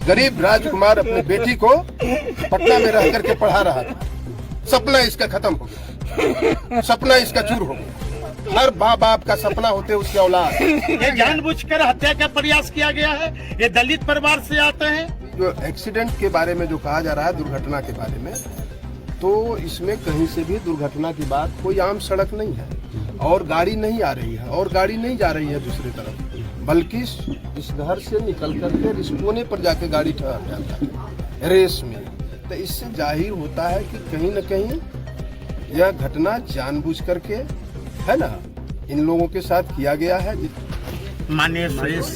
गरीब राजकुमार अपनी बेटी को पटना में रह करके पढ़ा रहा था। सपना इसका खत्म हो गया, सपना इसका चूर हो गया। हर माँ बाप का सपना होते उसके औलाद। ये जानबूझकर हत्या का प्रयास किया गया है। ये दलित परिवार से आते हैं। जो एक्सीडेंट के बारे में जो कहा जा रहा है, दुर्घटना के बारे में, तो इसमें कहीं से भी दुर्घटना की बात, कोई आम सड़क नहीं है और गाड़ी नहीं आ रही है और गाड़ी नहीं जा रही है दूसरी तरफ, बल्कि इस घर से निकल करके इस कोने पर जाके गाड़ी ठहर जाता है रेस में। तो इससे जाहिर होता है कि कहीं न कहीं यह घटना जानबूझ करके, है ना, इन लोगों के साथ किया गया है। माननीय सुरेश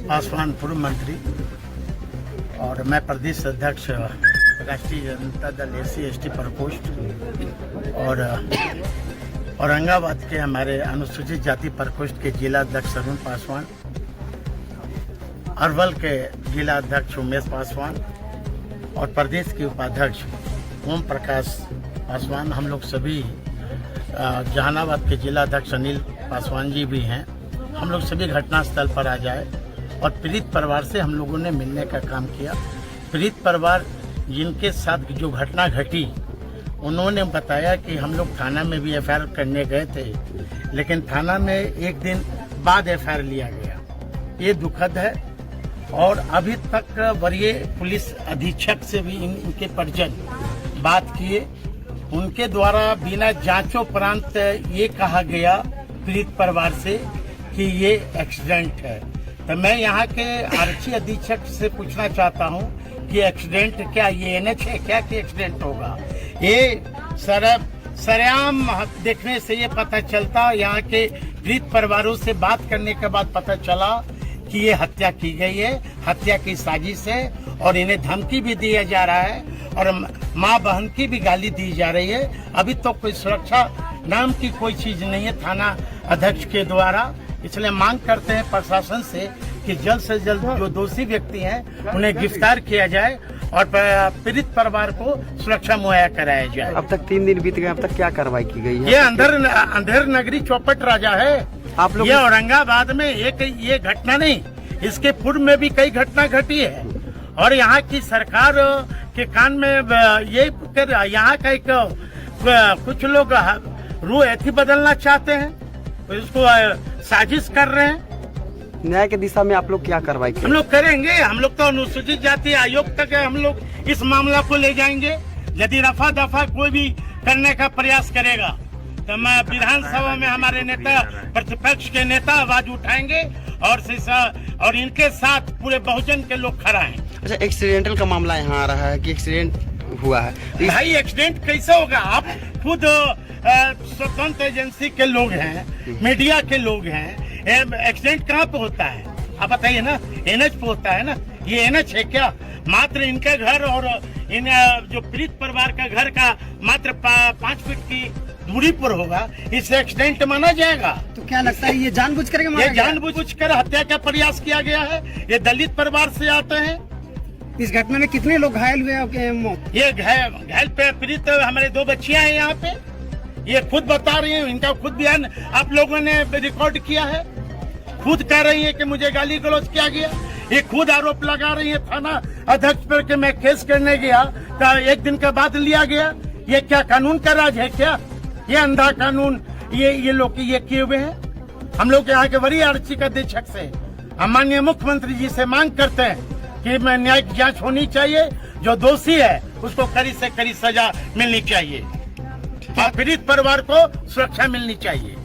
पासवान पूर्व मंत्री और मैं प्रदेश अध्यक्ष राष्ट्रीय जनता दल SC/ST प्रकोष्ठ और औरंगाबाद के हमारे अनुसूचित जाति प्रकोष्ठ के जिला अध्यक्ष अरुण पासवान, अरवल के जिला अध्यक्ष उमेश पासवान और प्रदेश के उपाध्यक्ष ओम प्रकाश पासवान, हम लोग सभी जहानाबाद के जिला अध्यक्ष अनिल पासवान जी भी हैं। हम लोग सभी घटनास्थल पर आ जाए और पीड़ित परिवार से हम लोगों ने मिलने का काम किया। पीड़ित परिवार जिनके साथ जो घटना घटी, उन्होंने बताया कि हम लोग थाना में भी FIR करने गए थे, लेकिन थाना में एक दिन बाद FIR लिया गया। ये दुखद है और अभी तक वरीय पुलिस अधीक्षक से भी इनके परिजन बात किए। उनके द्वारा बिना जांचोपरांत ये कहा गया पीड़ित परिवार से कि ये एक्सीडेंट है। तो मैं यहाँ के आरक्षी अधीक्षक से पूछना चाहता हूँ कि एक्सीडेंट क्या ये NH है क्या कि एक्सीडेंट होगा? ये सरेआम देखने से ये पता चलता, यहाँ के पीड़ित परिवारों से बात करने के बाद पता चला कि ये हत्या की गई है, हत्या की साजिश है और इन्हें धमकी भी दिया जा रहा है और माँ बहन की भी गाली दी जा रही है। अभी तो कोई सुरक्षा नाम की कोई चीज नहीं है थाना अध्यक्ष के द्वारा। इसलिए मांग करते हैं प्रशासन से कि जल्द से जल्द जो दोषी व्यक्ति हैं उन्हें गिरफ्तार किया जाए और पीड़ित परिवार को सुरक्षा मुहैया कराया जाए। अब तक 3 दिन बीत गए, अब तक क्या कार्रवाई की गई है? ये अंधेर नगरी चौपट राजा है। आप लोग ये औरंगाबाद में ये घटना नहीं, इसके पूर्व में भी कई घटना घटी है और यहाँ की सरकार के कान में ये यहाँ का एक कुछ लोग रूह ऐसी बदलना चाहते हैं, इसको साजिश कर रहे हैं। न्याय की दिशा में आप लोग क्या कार्रवाई हम लोग करेंगे। हम लोग तो अनुसूचित जाति आयोग तक हम लोग इस मामला को ले जाएंगे। यदि रफा दफा कोई भी करने का प्रयास करेगा तो मैं विधानसभा में हमारे नेता, प्रतिपक्ष के नेता आवाज उठाएंगे और इनके साथ पूरे बहुजन के लोग खड़ा हैं। अच्छा, एक्सीडेंटल का मामला यहाँ आ रहा है कि एक्सीडेंट हुआ है? भाई एक्सीडेंट कैसे होगा? आप खुद स्वतंत्र एजेंसी के लोग हैं, मीडिया के लोग हैं, एक्सीडेंट कहाँ पे होता है आप बताइए ना? NH पे होता है ना? ये NH है क्या? मात्र इनका घर और इन जो पीड़ित परिवार का घर का मात्र 5 फीट की दूरी पर होगा, इसे एक्सीडेंट माना जाएगा? तो क्या लगता है ये जानबूझकर ये जानबूझकर हत्या का प्रयास किया गया है। ये दलित परिवार से आते हैं। इस घटना में कितने लोग घायल हुए? ये घायल पे पीड़ित हमारे 2 बच्चियां हैं यहाँ पे, ये खुद बता रही हैं। इनका खुद बयान आप लोगों ने रिकॉर्ड किया है। खुद कह रही है कि मुझे गाली गलौज किया गया। ये खुद आरोप लगा रही है थाना अध्यक्ष पर कि मैं केस करने गया तो 1 दिन के बाद लिया गया। ये क्या कानून का राज है क्या? ये अंधा कानून ये लोग ये किए हुए हैं। हम लोग यहाँ के वरीय आरक्षी अधीक्षक से, हम माननीय मुख्यमंत्री जी से मांग करते हैं कि न्यायिक जांच होनी चाहिए। जो दोषी है उसको कड़ी से कड़ी सजा मिलनी चाहिए और पीड़ित परिवार को सुरक्षा मिलनी चाहिए।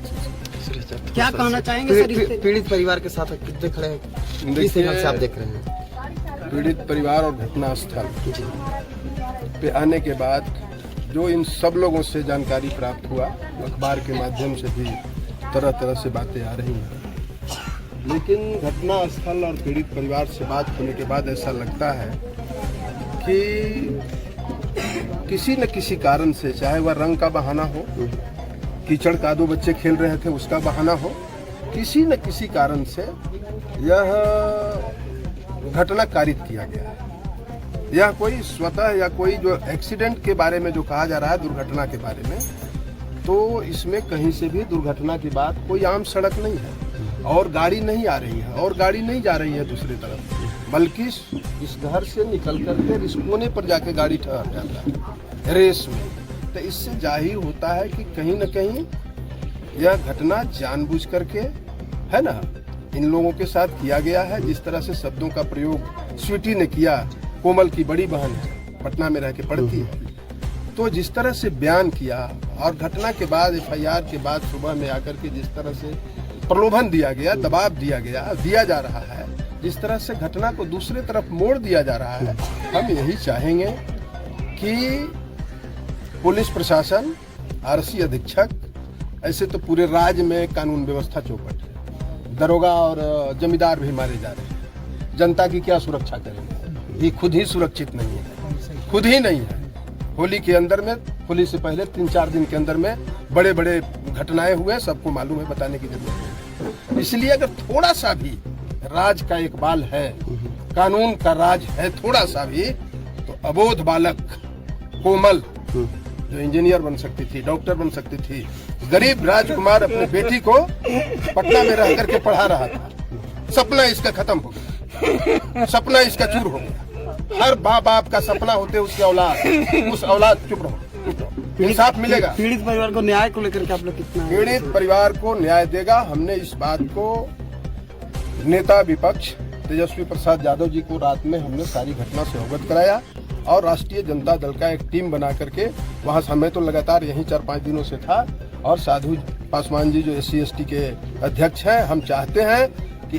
क्या कहना चाहेंगे सर? पीड़ित परिवार के साथ कितने खड़े हैं, किस एंगल से आप देख रहे हैं? पीड़ित परिवार और घटना स्थल पे आने के बाद जो इन सब लोगों से जानकारी प्राप्त हुआ, अखबार के माध्यम से भी तरह तरह से बातें आ रही हैं, लेकिन घटना स्थल और पीड़ित परिवार से बात होने के बाद ऐसा लगता है कि किसी न किसी कारण से, चाहे वह रंग का बहाना हो, कीचड़ का 2 बच्चे खेल रहे थे उसका बहाना हो, किसी न किसी कारण से यह घटना कारित किया गया है। यह कोई स्वतः या कोई जो एक्सीडेंट के बारे में जो कहा जा रहा है, दुर्घटना के बारे में, तो इसमें कहीं से भी दुर्घटना की बात, कोई आम सड़क नहीं है और गाड़ी नहीं आ रही है और गाड़ी नहीं जा रही है दूसरी तरफ। बल्कि इस घर से निकल करके इस कोने पर जाके गाड़ी ठहर जाता है रेस में। तो इससे जाहिर होता है कि कहीं न कहीं यह घटना जानबूझ करके, है ना, इन लोगों के साथ किया गया है। जिस तरह से शब्दों का प्रयोग स्वीटी ने किया, कोमल की बड़ी बहन है, पटना में रह के पढ़ती है, तो जिस तरह से बयान किया और घटना के बाद FIR के बाद सुबह में आकर के जिस तरह से प्रलोभन दिया गया, दबाव दिया जा रहा है, जिस तरह से घटना को दूसरे तरफ मोड़ दिया जा रहा है, हम यही चाहेंगे कि पुलिस प्रशासन, RC अधीक्षक, ऐसे तो पूरे राज्य में कानून व्यवस्था चौपट है, दरोगा और जमींदार भी मारे जा रहे हैं, जनता की क्या सुरक्षा करेंगे? ये खुद ही सुरक्षित नहीं है, खुद ही नहीं है। होली के अंदर में, होली से पहले 3-4 दिन के अंदर में बड़े बड़े घटनाएं हुए, सबको मालूम है, बताने की जरूरत नहीं। इसलिए अगर थोड़ा सा भी राज का एक बाल है, कानून का राज है थोड़ा सा भी, तो अबोध बालक कोमल जो इंजीनियर बन सकती थी, डॉक्टर बन सकती थी, गरीब राजकुमार अपने बेटी को पटना में रह करके पढ़ा रहा था, सपना इसका खत्म हो गया, सपना इसका चूर हो गया। हर बाप का सपना होते उसके औलाद, उस औलाद, चुप रहो, इंसाफ मिलेगा। पीड़ित परिवार को न्याय को लेकर के आप लोग कितना? पीड़ित परिवार को न्याय देगा। हमने इस बात को नेता विपक्ष तेजस्वी प्रसाद यादव जी को रात में हमने सारी घटना से अवगत कराया और राष्ट्रीय जनता दल का एक टीम बना करके वहां समय तो लगातार यहीं 4-5 दिनों से था। और साधु पासवान जी जो SC ST के अध्यक्ष हैं, हम चाहते हैं कि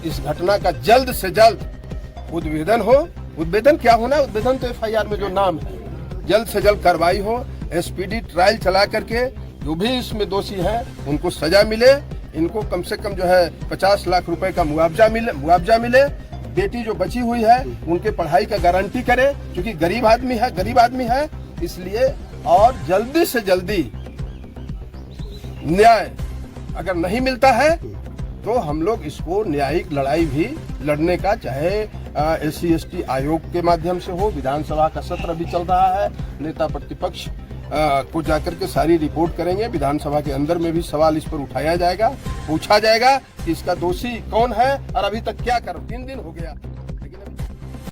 इस घटना का जल्द से जल्द उद्भेदन हो। उद्भेदन क्या होना है? उद्भेदन तो FIR में जो नाम है, जल्द से जल्द कार्रवाई हो, SPD ट्रायल चला करके जो भी इसमें दोषी है उनको सजा मिले, इनको कम से कम जो है 50 लाख रुपए का मुआवजा मिले। बेटी जो बची हुई है उनके पढ़ाई का गारंटी करे, क्योंकि गरीब आदमी है इसलिए। और जल्दी से जल्दी न्याय अगर नहीं मिलता है तो हम लोग इसको न्यायिक लड़ाई भी लड़ने का, चाहे SC ST आयोग के माध्यम से हो, विधानसभा का सत्र अभी चल रहा है, नेता प्रतिपक्ष को जाकर के सारी रिपोर्ट करेंगे, विधानसभा के अंदर में भी सवाल इस पर उठाया जाएगा, पूछा जाएगा कि इसका दोषी कौन है और अभी तक क्या कर, 3 दिन हो गया।